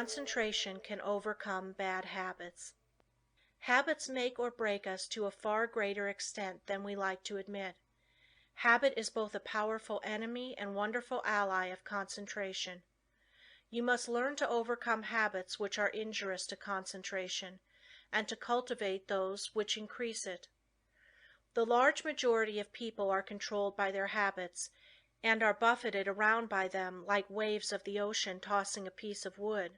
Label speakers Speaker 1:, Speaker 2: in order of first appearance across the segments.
Speaker 1: concentration can overcome bad habits. Habits make or break us to a far greater extent than we like to admit. Habit is both a powerful enemy and wonderful ally of concentration. You must learn to overcome habits which are injurious to concentration, and to cultivate those which increase it. The large majority of people are controlled by their habits, and are buffeted around by them like waves of the ocean tossing a piece of wood.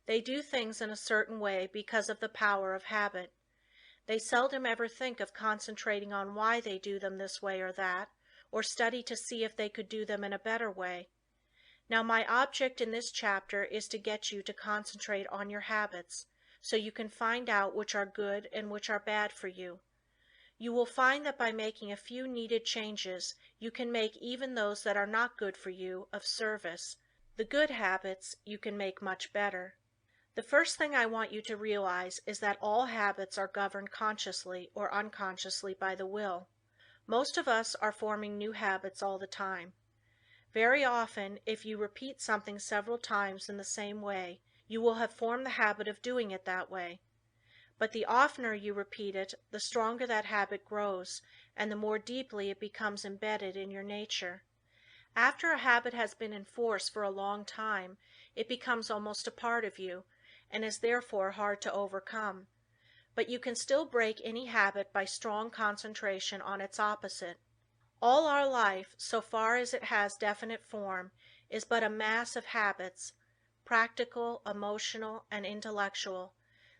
Speaker 1: They do things in a certain way because of the power of habit. They seldom ever think of concentrating on why they do them this way or that, or study to see if they could do them in a better way. Now, my object in this chapter is to get you to concentrate on your habits, so you can find out which are good and which are bad for you. You will find that by making a few needed changes, you can make even those that are not good for you of service. The good habits you can make much better. The first thing I want you to realize is that all habits are governed consciously or unconsciously by the will. Most of us are forming new habits all the time. Very often, if you repeat something several times in the same way, you will have formed the habit of doing it that way. But the oftener you repeat it, the stronger that habit grows, and the more deeply it becomes embedded in your nature. After a habit has been in force for a long time, it becomes almost a part of you, and is therefore hard to overcome. But you can still break any habit by strong concentration on its opposite. All our life, so far as it has definite form, is but a mass of habits, practical, emotional, and intellectual,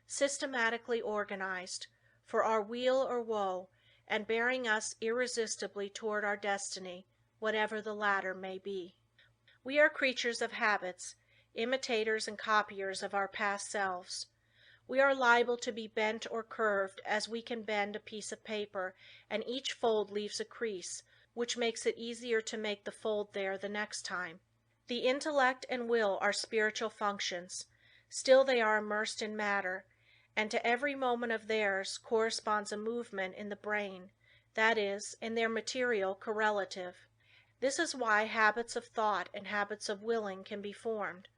Speaker 1: systematically organized, for our weal or woe, and bearing us irresistibly toward our destiny, whatever the latter may be. We are creatures of habits, imitators and copiers of our past selves. We are liable to be bent or curved as we can bend a piece of paper, and each fold leaves a crease, which makes it easier to make the fold there the next time. The intellect and will are spiritual functions, still they are immersed in matter, and to every moment of theirs corresponds a movement in the brain, that is, in their material correlative. This is why habits of thought and habits of willing can be formed.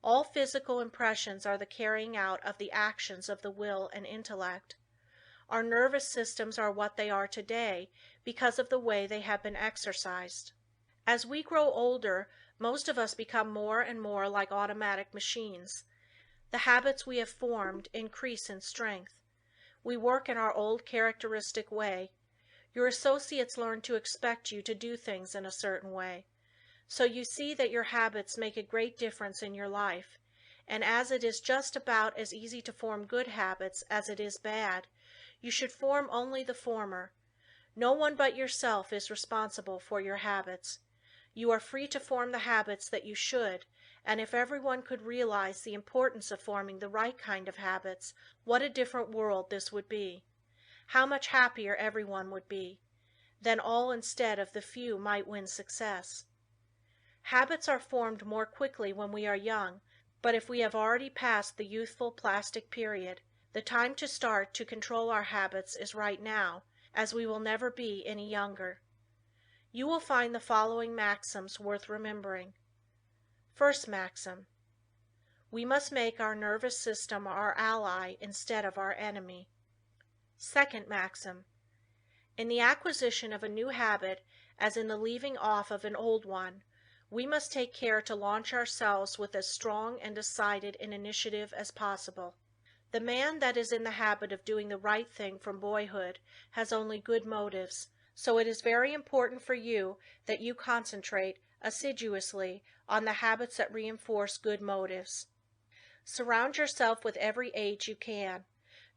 Speaker 1: All physical impressions are the carrying out of the actions of the will and intellect. Our nervous systems are what they are today because of the way they have been exercised. As we grow older, most of us become more and more like automatic machines. The habits we have formed increase in strength. We work in our old characteristic way. Your associates learn to expect you to do things in a certain way. So you see that your habits make a great difference in your life, and as it is just about as easy to form good habits as it is bad, you should form only the former. No one but yourself is responsible for your habits. You are free to form the habits that you should, and if everyone could realize the importance of forming the right kind of habits, what a different world this would be. How much happier everyone would be. Then all instead of the few might win success. Habits are formed more quickly when we are young, but if we have already passed the youthful plastic period, the time to start to control our habits is right now, as we will never be any younger. You will find the following maxims worth remembering. First maxim: we must make our nervous system our ally instead of our enemy. Second maxim: in the acquisition of a new habit, as in the leaving off of an old one, we must take care to launch ourselves with as strong and decided an initiative as possible. The man that is in the habit of doing the right thing from boyhood has only good motives, so it is very important for you that you concentrate assiduously on the habits that reinforce good motives. Surround yourself with every aid you can.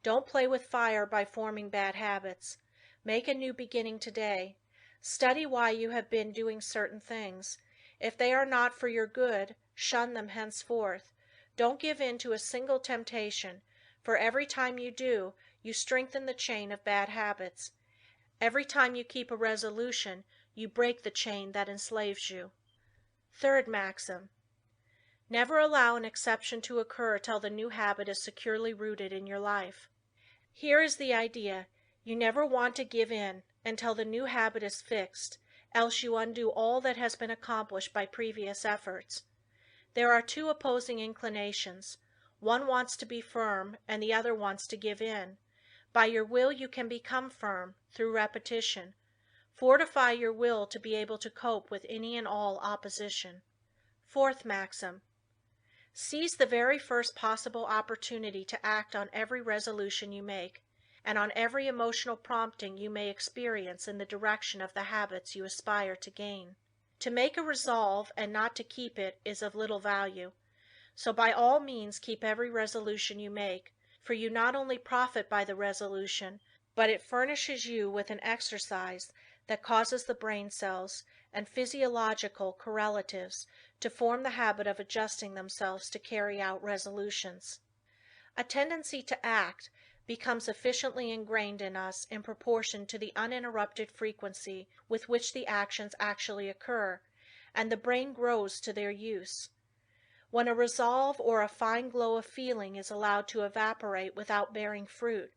Speaker 1: Don't play with fire by forming bad habits. Make a new beginning today. Study why you have been doing certain things. If they are not for your good, shun them henceforth. Don't give in to a single temptation, for every time you do, you strengthen the chain of bad habits. Every time you keep a resolution, you break the chain that enslaves you. Third maxim: never allow an exception to occur till the new habit is securely rooted in your life. Here is the idea: you never want to give in until the new habit is fixed, else you undo all that has been accomplished by previous efforts. There are two opposing inclinations. One wants to be firm and the other wants to give in. By your will you can become firm, through repetition. Fortify your will to be able to cope with any and all opposition. Fourth maxim: seize the very first possible opportunity to act on every resolution you make, and on every emotional prompting you may experience in the direction of the habits you aspire to gain. To make a resolve and not to keep it is of little value, so by all means keep every resolution you make, for you not only profit by the resolution, but it furnishes you with an exercise that causes the brain cells and physiological correlatives to form the habit of adjusting themselves to carry out resolutions. A tendency to act becomes efficiently ingrained in us in proportion to the uninterrupted frequency with which the actions actually occur, and the brain grows to their use. When a resolve or a fine glow of feeling is allowed to evaporate without bearing fruit,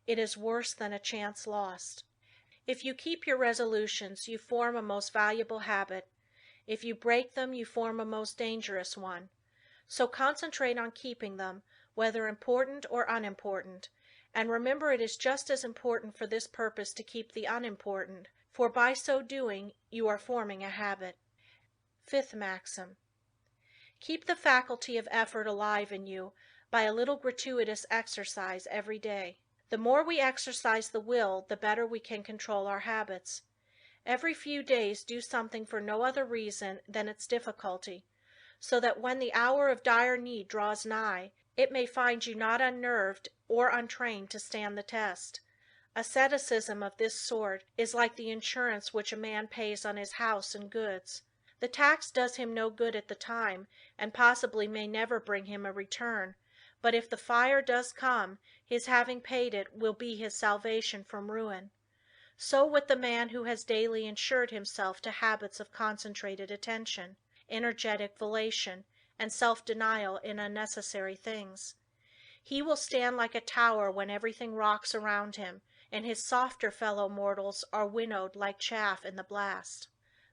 Speaker 1: it is worse than a chance lost. If you keep your resolutions, you form a most valuable habit. If you break them, you form a most dangerous one. So concentrate on keeping them, whether important or unimportant, and remember it is just as important for this purpose to keep the unimportant, for by so doing you are forming a habit. Fifth maxim: keep the faculty of effort alive in you by a little gratuitous exercise every day. The more we exercise the will, the better we can control our habits. Every few days do something for no other reason than its difficulty, so that when the hour of dire need draws nigh, it may find you not unnerved or untrained to stand the test. Asceticism of this sort is like the insurance which a man pays on his house and goods. The tax does him no good at the time, and possibly may never bring him a return, but if the fire does come, his having paid it will be his salvation from ruin. So with the man who has daily insured himself to habits of concentrated attention, energetic volation, and self-denial in unnecessary things. He will stand like a tower when everything rocks around him, and his softer fellow mortals are winnowed like chaff in the blast.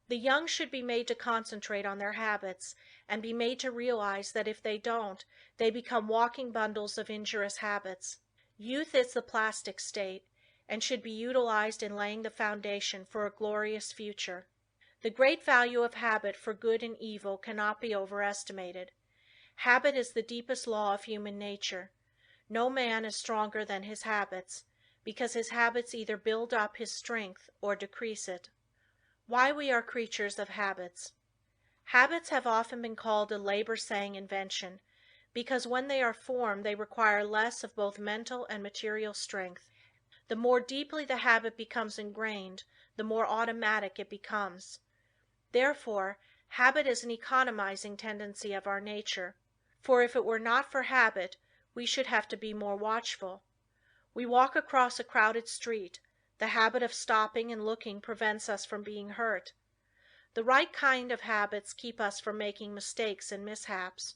Speaker 1: The young should be made to concentrate on their habits, and be made to realize that if they don't, they become walking bundles of injurious habits. Youth is the plastic state, and should be utilized in laying the foundation for a glorious future. The great value of habit for good and evil cannot be overestimated. Habit is the deepest law of human nature. No man is stronger than his habits, because his habits either build up his strength or decrease it. Why we are creatures of habits. Habits have often been called a labor-saving invention, because when they are formed they require less of both mental and material strength. The more deeply the habit becomes ingrained, the more automatic it becomes. Therefore, habit is an economizing tendency of our nature, for if it were not for habit, we should have to be more watchful. We walk across a crowded street. The habit of stopping and looking prevents us from being hurt. The right kind of habits keep us from making mistakes and mishaps.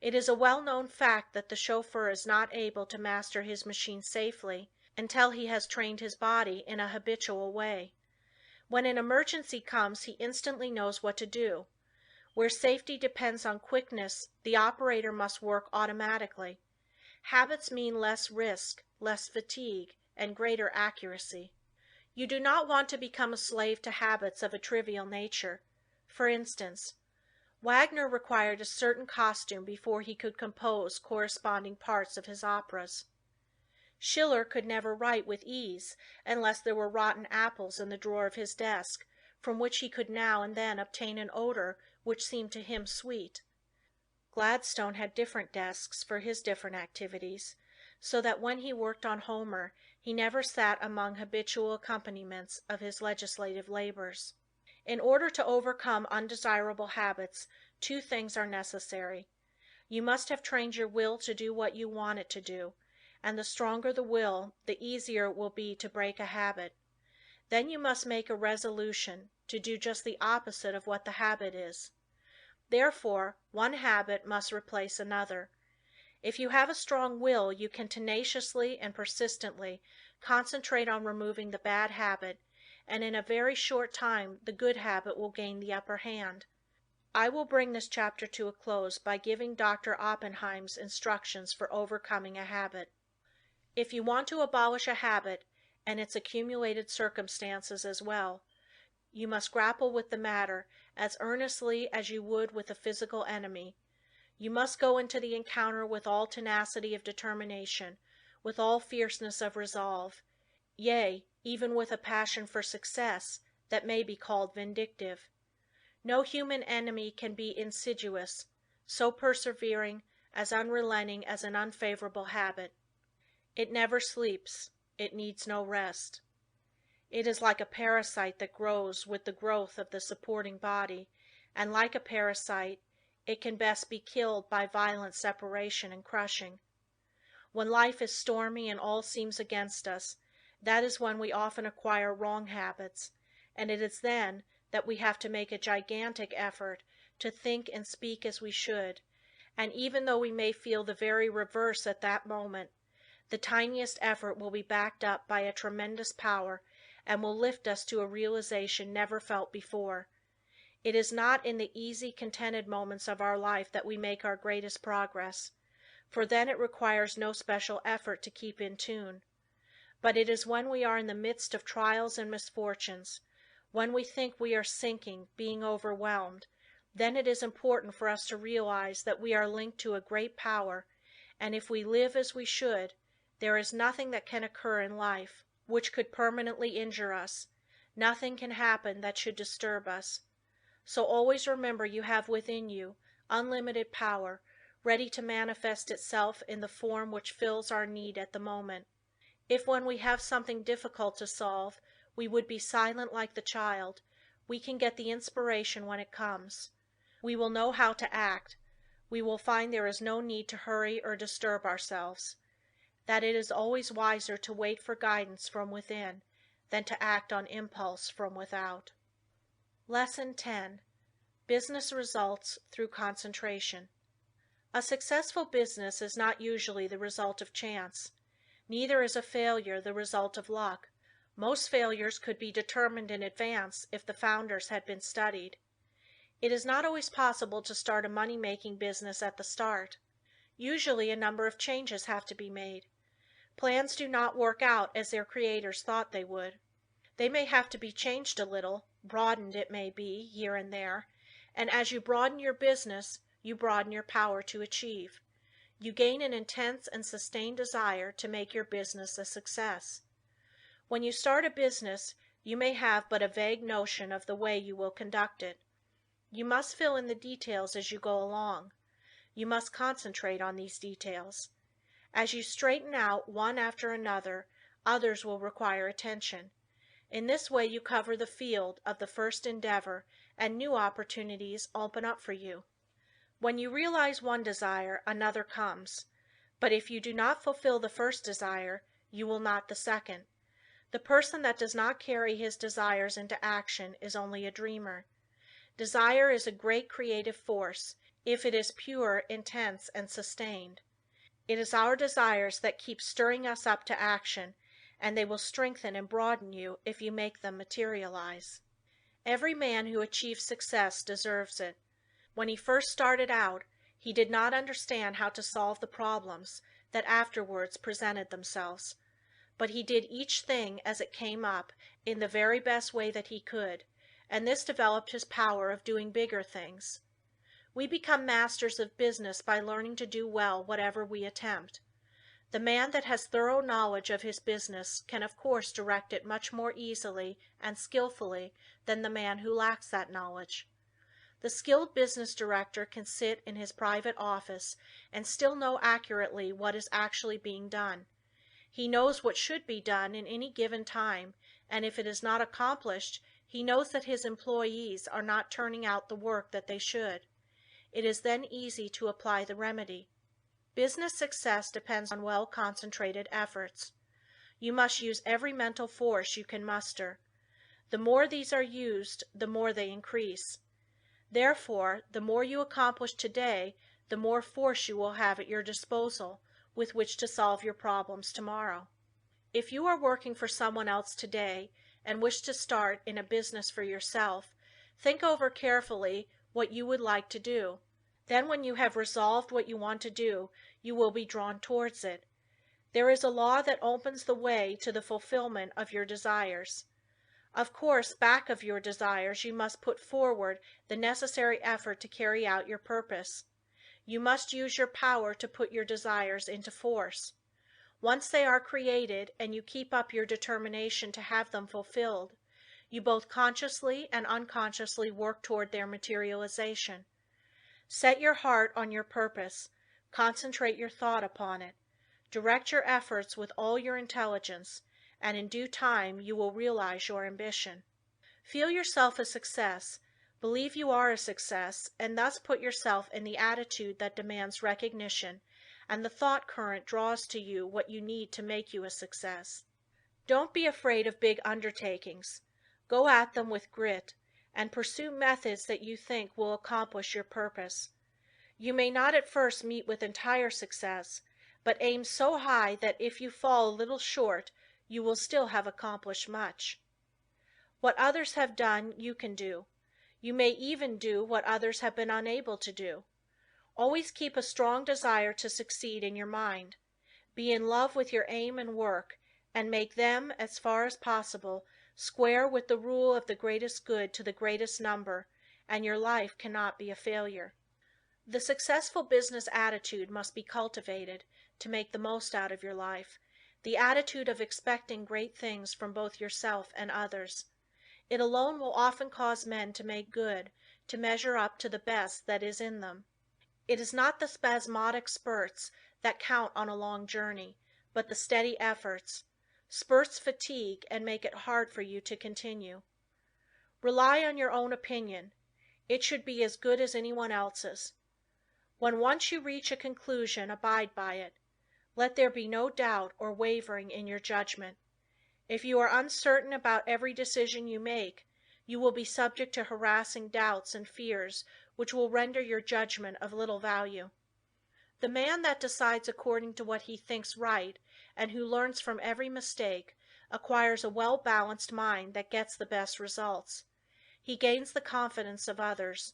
Speaker 1: It is a well-known fact that the chauffeur is not able to master his machine safely until he has trained his body in a habitual way. When an emergency comes, he instantly knows what to do. Where safety depends on quickness, the operator must work automatically. Habits mean less risk, less fatigue, and greater accuracy. You do not want to become a slave to habits of a trivial nature. For instance, Wagner required a certain costume before he could compose corresponding parts of his operas. Schiller could never write with ease unless there were rotten apples in the drawer of his desk, from which he could now and then obtain an odor which seemed to him sweet. Gladstone had different desks for his different activities, so that when he worked on Homer, he never sat among habitual accompaniments of his legislative labors. In order to overcome undesirable habits, two things are necessary. You must have trained your will to do what you want it to do, and the stronger the will, the easier it will be to break a habit. Then you must make a resolution to do just the opposite of what the habit is. Therefore, one habit must replace another. If you have a strong will, you can tenaciously and persistently concentrate on removing the bad habit, and in a very short time the good habit will gain the upper hand. I will bring this chapter to a close by giving Dr. Oppenheim's instructions for overcoming a habit. If you want to abolish a habit, and its accumulated circumstances as well, you must grapple with the matter as earnestly as you would with a physical enemy. You must go into the encounter with all tenacity of determination, with all fierceness of resolve, yea, even with a passion for success that may be called vindictive. No human enemy can be insidious, so persevering, as unrelenting as an unfavorable habit. It never sleeps. It needs no rest. It is like a parasite that grows with the growth of the supporting body, and like a parasite, it can best be killed by violent separation and crushing. When life is stormy and all seems against us, that is when we often acquire wrong habits, and it is then that we have to make a gigantic effort to think and speak as we should, and even though we may feel the very reverse at that moment, the tiniest effort will be backed up by a tremendous power and will lift us to a realization never felt before. It is not in the easy, contented moments of our life that we make our greatest progress, for then it requires no special effort to keep in tune. But it is when we are in the midst of trials and misfortunes, when we think we are sinking, being overwhelmed, then it is important for us to realize that we are linked to a great power, and if we live as we should, there is nothing that can occur in life which could permanently injure us, nothing can happen that should disturb us. So always remember you have within you unlimited power, ready to manifest itself in the form which fills our need at the moment. If when we have something difficult to solve, we would be silent like the child, we can get the inspiration when it comes. We will know how to act. We will find there is no need to hurry or disturb ourselves. That it is always wiser to wait for guidance from within than to act on impulse from without. Lesson 10. Business results through concentration. A successful business is not usually the result of chance. Neither is a failure the result of luck. Most failures could be determined in advance if the founders had been studied. It is not always possible to start a money-making business at the start. Usually a number of changes have to be made. Plans do not work out as their creators thought they would. They may have to be changed a little, broadened it may be, here and there, and as you broaden your business, you broaden your power to achieve. You gain an intense and sustained desire to make your business a success. When you start a business, you may have but a vague notion of the way you will conduct it. You must fill in the details as you go along. You must concentrate on these details. As you straighten out one after another, others will require attention. In this way you cover the field of the first endeavor and new opportunities open up for you. When you realize one desire, another comes. But if you do not fulfill the first desire, you will not the second. The person that does not carry his desires into action is only a dreamer. Desire is a great creative force, if it is pure, intense, and sustained. It is our desires that keep stirring us up to action, and they will strengthen and broaden you if you make them materialize. Every man who achieves success deserves it. When he first started out, he did not understand how to solve the problems that afterwards presented themselves, but he did each thing as it came up in the very best way that he could, and this developed his power of doing bigger things. We become masters of business by learning to do well whatever we attempt. The man that has thorough knowledge of his business can of course direct it much more easily and skillfully than the man who lacks that knowledge. The skilled business director can sit in his private office and still know accurately what is actually being done. He knows what should be done in any given time, and if it is not accomplished, he knows that his employees are not turning out the work that they should. It is then easy to apply the remedy. Business success depends on well-concentrated efforts. You must use every mental force you can muster. The more these are used, the more they increase. Therefore, the more you accomplish today, the more force you will have at your disposal with which to solve your problems tomorrow. If you are working for someone else today and wish to start in a business for yourself, think over carefully what you would like to do. Then when you have resolved what you want to do, you will be drawn towards it. There is a law that opens the way to the fulfillment of your desires. Of course, back of your desires you must put forward the necessary effort to carry out your purpose. You must use your power to put your desires into force. Once they are created and you keep up your determination to have them fulfilled, you both consciously and unconsciously work toward their materialization. Set your heart on your purpose, concentrate your thought upon it, direct your efforts with all your intelligence, and in due time you will realize your ambition. Feel yourself a success, believe you are a success, and thus put yourself in the attitude that demands recognition, and the thought current draws to you what you need to make you a success. Don't be afraid of big undertakings. Go at them with grit, and pursue methods that you think will accomplish your purpose. You may not at first meet with entire success, but aim so high that if you fall a little short, you will still have accomplished much. What others have done, you can do. You may even do what others have been unable to do. Always keep a strong desire to succeed in your mind. Be in love with your aim and work, and make them, as far as possible, square with the rule of the greatest good to the greatest number, and your life cannot be a failure. The successful business attitude must be cultivated to make the most out of your life, the attitude of expecting great things from both yourself and others. It alone will often cause men to make good, to measure up to the best that is in them. It is not the spasmodic spurts that count on a long journey, but the steady efforts. Spurts fatigue and make it hard for you to continue. Rely on your own opinion. It should be as good as anyone else's. When once you reach a conclusion, abide by it. Let there be no doubt or wavering in your judgment. If you are uncertain about every decision you make, you will be subject to harassing doubts and fears which will render your judgment of little value. The man that decides according to what he thinks right and who learns from every mistake acquires a well-balanced mind that gets the best results. He gains the confidence of others.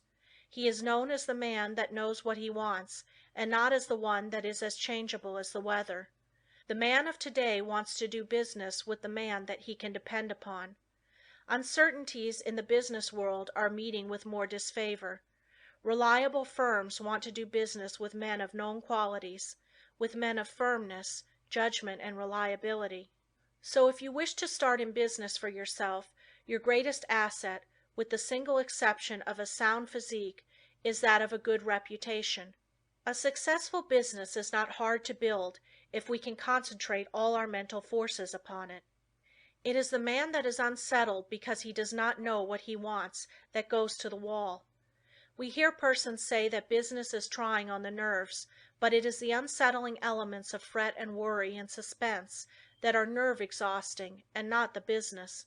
Speaker 1: He is known as the man that knows what he wants, and not as the one that is as changeable as the weather. The man of today wants to do business with the man that he can depend upon. Uncertainties in the business world are meeting with more disfavor. Reliable firms want to do business with men of known qualities, with men of firmness, judgment, and reliability. So if you wish to start in business for yourself, your greatest asset, with the single exception of a sound physique, is that of a good reputation. A successful business is not hard to build if we can concentrate all our mental forces upon it. It is the man that is unsettled because he does not know what he wants that goes to the wall. We hear persons say that business is trying on the nerves, but it is the unsettling elements of fret and worry and suspense that are nerve exhausting, and not the business.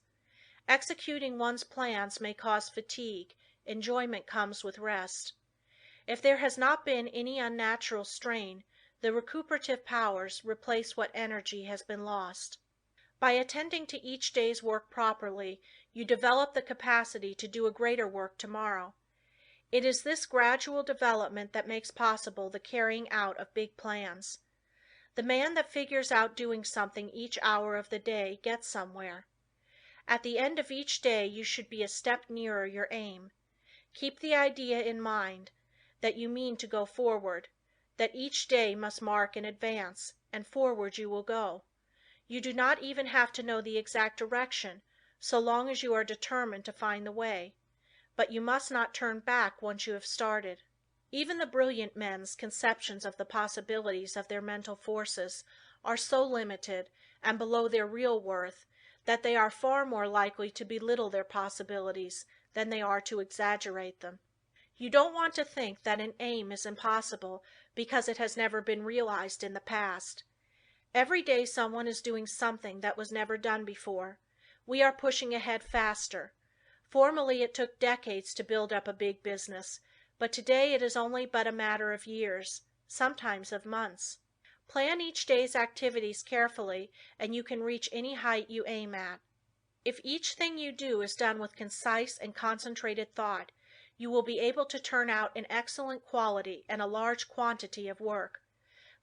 Speaker 1: Executing one's plans may cause fatigue, enjoyment comes with rest. If there has not been any unnatural strain, the recuperative powers replace what energy has been lost. By attending to each day's work properly, you develop the capacity to do a greater work tomorrow. It is this gradual development that makes possible the carrying out of big plans. The man that figures out doing something each hour of the day gets somewhere. At the end of each day you should be a step nearer your aim. Keep the idea in mind that you mean to go forward, that each day must mark an advance, and forward you will go. You do not even have to know the exact direction, so long as you are determined to find the way. But you must not turn back once you have started. Even the brilliant men's conceptions of the possibilities of their mental forces are so limited and below their real worth that they are far more likely to belittle their possibilities than they are to exaggerate them. You don't want to think that an aim is impossible because it has never been realized in the past. Every day someone is doing something that was never done before. We are pushing ahead faster. Formerly it took decades to build up a big business, but today it is only but a matter of years, sometimes of months. Plan each day's activities carefully, and you can reach any height you aim at. If each thing you do is done with concise and concentrated thought, You will be able to turn out an excellent quality and a large quantity of work.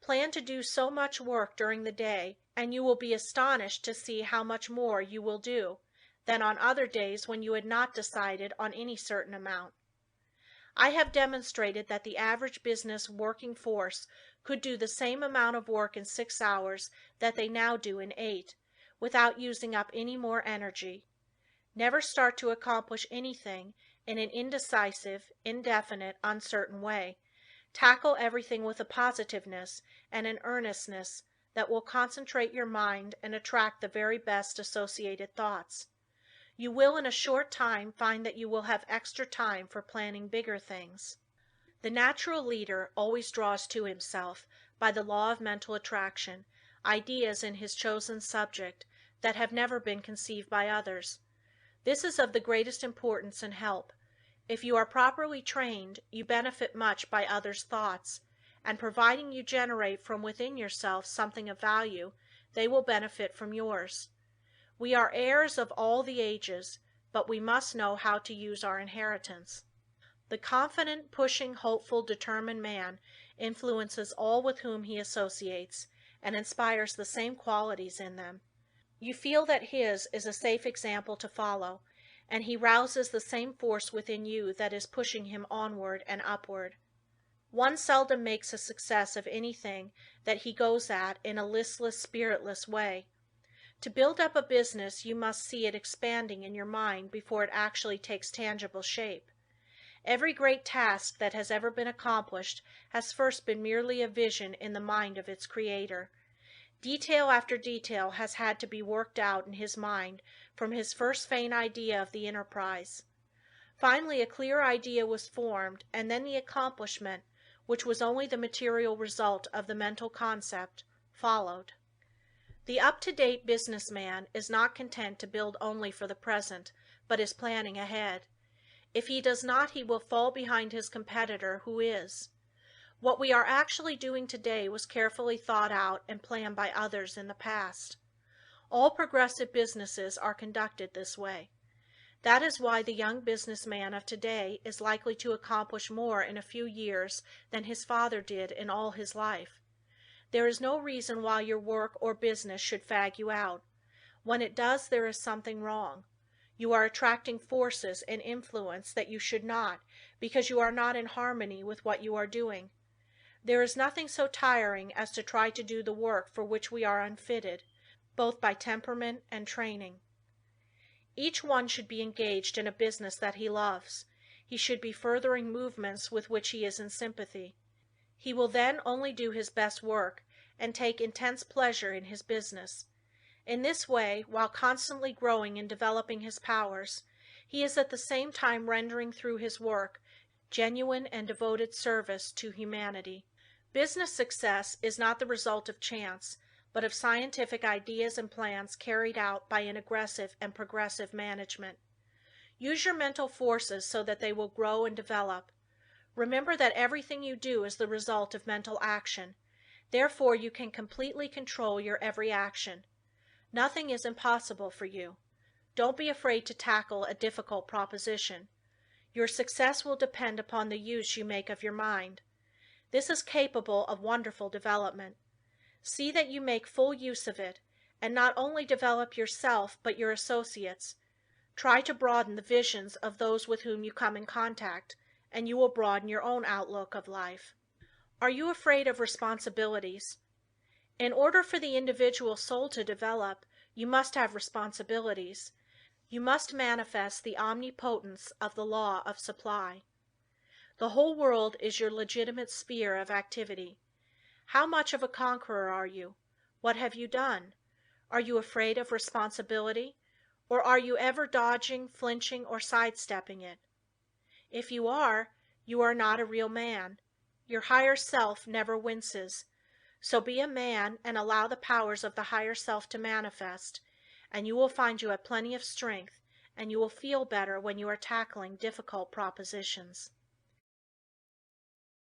Speaker 1: Plan to do so much work during the day, and you will be astonished to see how much more you will do than on other days when you had not decided on any certain amount. I have demonstrated that the average business working force could do the same amount of work in 6 hours that they now do in 8, without using up any more energy. Never start to accomplish anything in an indecisive, indefinite, uncertain way. Tackle everything with a positiveness and an earnestness that will concentrate your mind and attract the very best associated thoughts. You will in a short time find that you will have extra time for planning bigger things. The natural leader always draws to himself, by the law of mental attraction, ideas in his chosen subject that have never been conceived by others. This is of the greatest importance and help. If you are properly trained, you benefit much by others' thoughts, and providing you generate from within yourself something of value, they will benefit from yours. We are heirs of all the ages, but we must know how to use our inheritance. The confident, pushing, hopeful, determined man influences all with whom he associates, and inspires the same qualities in them. You feel that his is a safe example to follow, and he rouses the same force within you that is pushing him onward and upward. One seldom makes a success of anything that he goes at in a listless, spiritless way. To build up a business you must see it expanding in your mind before it actually takes tangible shape. Every great task that has ever been accomplished has first been merely a vision in the mind of its creator. Detail after detail has had to be worked out in his mind from his first faint idea of the enterprise. Finally a clear idea was formed, and then the accomplishment, which was only the material result of the mental concept, followed. The up-to-date business man is not content to build only for the present, but is planning ahead. If he does not, he will fall behind his competitor who is. What we are actually doing today was carefully thought out and planned by others in the past. All progressive businesses are conducted this way. That is why the young business man of today is likely to accomplish more in a few years than his father did in all his life. There is no reason why your work or business should fag you out. When it does, there is something wrong. You are attracting forces and influence that you should not, because you are not in harmony with what you are doing. There is nothing so tiring as to try to do the work for which we are unfitted, both by temperament and training. Each one should be engaged in a business that he loves. He should be furthering movements with which he is in sympathy. He will then only do his best work, and take intense pleasure in his business. In this way, while constantly growing and developing his powers, he is at the same time rendering through his work genuine and devoted service to humanity. Business success is not the result of chance, but of scientific ideas and plans carried out by an aggressive and progressive management. Use your mental forces so that they will grow and develop. Remember that everything you do is the result of mental action. Therefore, you can completely control your every action. Nothing is impossible for you. Don't be afraid to tackle a difficult proposition. Your success will depend upon the use you make of your mind. This is capable of wonderful development. See that you make full use of it, and not only develop yourself but your associates. Try to broaden the visions of those with whom you come in contact, and you will broaden your own outlook of life. Are you afraid of responsibilities? In order for the individual soul to develop, you must have responsibilities. You must manifest the omnipotence of the law of supply. The whole world is your legitimate sphere of activity. How much of a conqueror are you? What have you done? Are you afraid of responsibility, or are you ever dodging, flinching, or sidestepping it? If you are not a real man. Your higher self never winces. So be a man and allow the powers of the higher self to manifest, and you will find you have plenty of strength, and you will feel better when you are tackling difficult propositions.